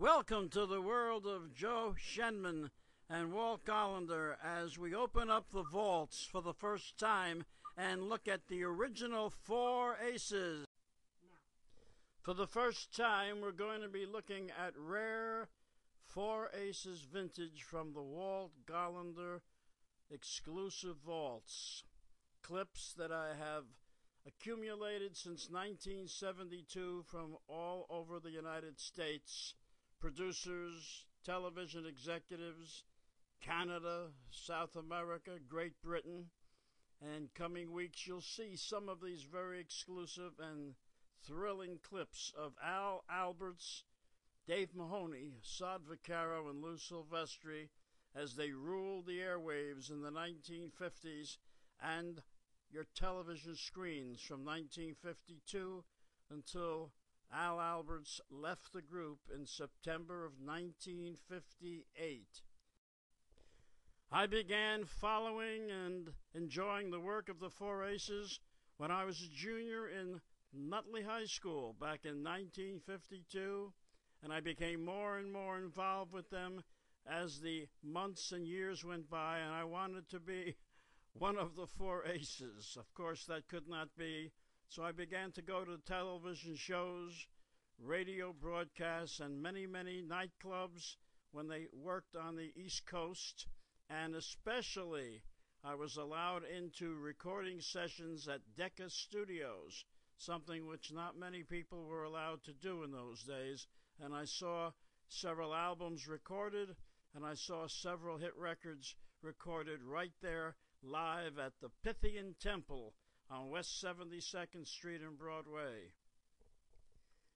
Welcome to the world of Joe Shenman and Walt Gollender as we open up the vaults for the first time and look at the original 4 Aces. For the first time, we're going to be looking at rare 4 Aces vintage from the Walt Gollender exclusive vaults. Clips that I have accumulated since 1972 from all over the United States. Producers, television executives, Canada, South America, Great Britain, and coming weeks you'll see some of these very exclusive and thrilling clips of Al Alberts, Dave Mahoney, Sod Vaccaro, and Lou Silvestri as they ruled the airwaves in the 1950s and your television screens from 1952 until Al Alberts left the group in September of 1958. I began following and enjoying the work of the 4 Aces when I was a junior in Nutley High School back in 1952, and I became more and more involved with them as the months and years went by, and I wanted to be one of the 4 Aces. Of course, that could not be. So I began to go to television shows, radio broadcasts, and many, many nightclubs when they worked on the East Coast. And especially, I was allowed into recording sessions at Decca Studios, something which not many people were allowed to do in those days. And I saw several albums recorded, and I saw several hit records recorded right there live at the Pythian Temple on West 72nd Street and Broadway.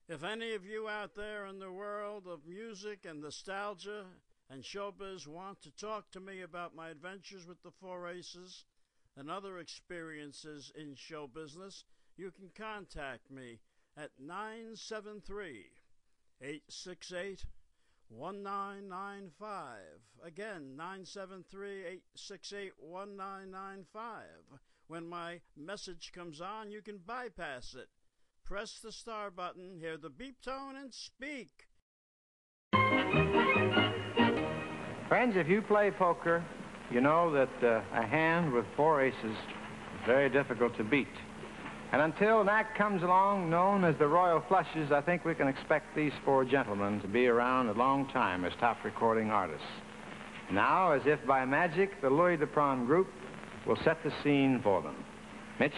If any of you out there in the world of music and nostalgia and showbiz want to talk to me about my adventures with the 4 Aces and other experiences in show business, you can contact me at 973-868-1995. Again, 973-868-1995. When my message comes on, you can bypass it. Press the star button, hear the beep tone, and speak. Friends, if you play poker, you know that a hand with 4 aces is very difficult to beat. And until an act comes along known as the Royal Flushes, I think we can expect these 4 gentlemen to be around a long time as top recording artists. Now, as if by magic, the Louis Dupron group will set the scene for them. Mitch?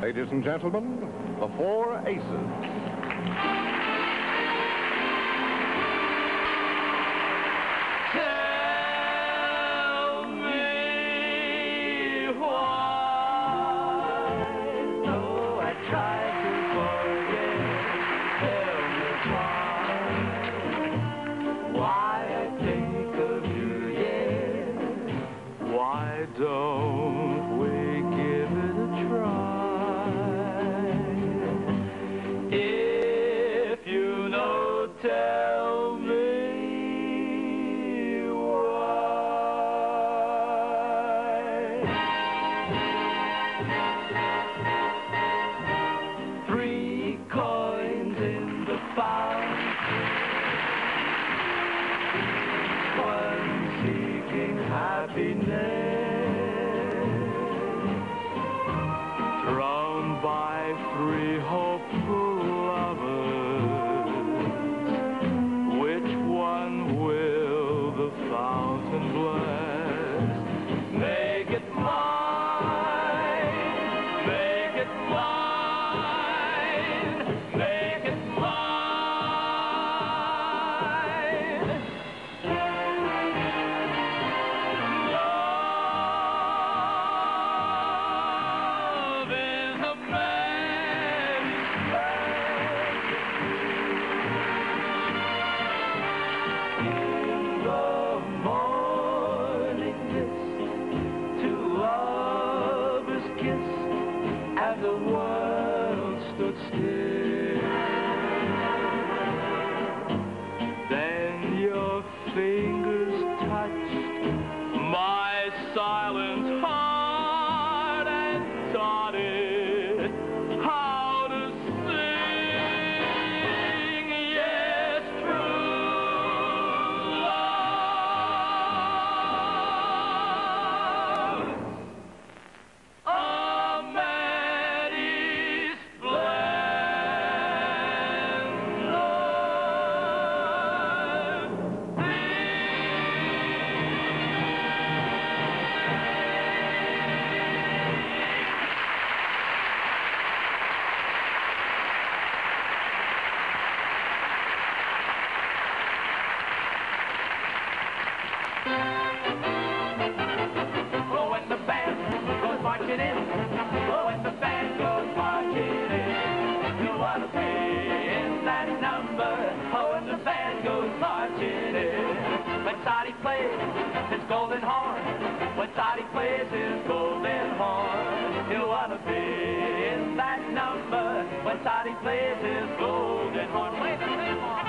Ladies and gentlemen, the 4 Aces. Tell me why, though I try to forget, tell me why I think of you, yeah. Why don't we give it a try? Oh, when the band goes marching in. Oh, when the band goes marching in. You want to be in that number. Oh, when the band goes marching in. When Toddy plays his golden horn. When Toddy plays his golden horn. You want to be in that number. When Toddy plays his golden horn. Play the same horn.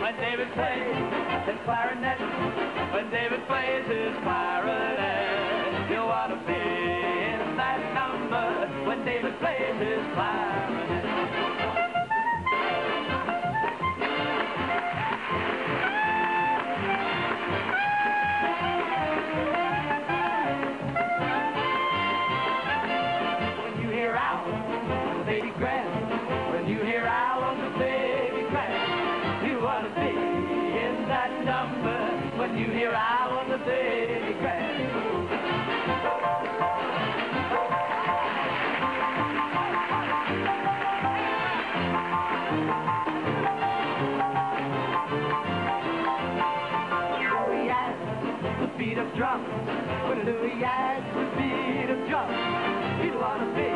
When David plays his clarinet, when David plays his clarinet, you ought to be in that number. When David plays his clarinet. When you hear Al on the baby grand, when you hear Al on the baby grand, you ought to be in that number. When you hear Al on the baby grand. Louis adds the beat of drums. When Louis adds the beat of drums, you ought to be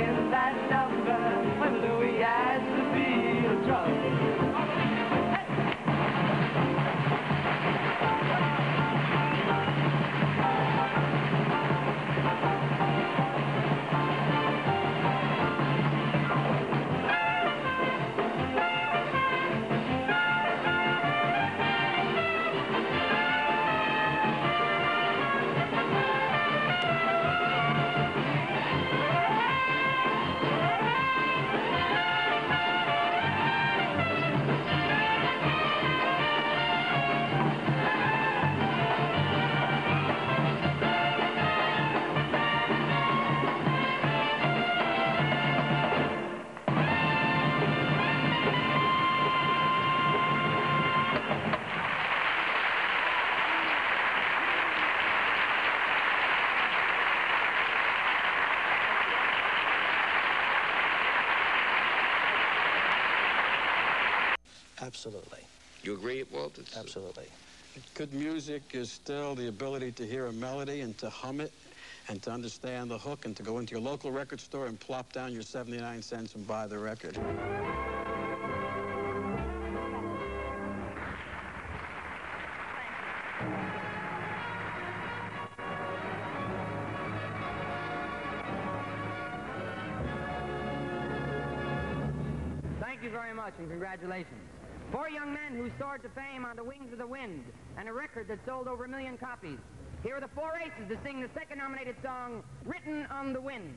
in that number. When Louis adds the beat of drums. Absolutely. You agree, Walt? Absolutely. Good music is still the ability to hear a melody and to hum it and to understand the hook and to go into your local record store and plop down your 79 cents and buy the record. Thank you very much, and congratulations. 4 young men who soared to fame on the wings of the wind, and a record that sold over 1 million copies. Here are the 4 aces to sing the second nominated song, Written on the Wind.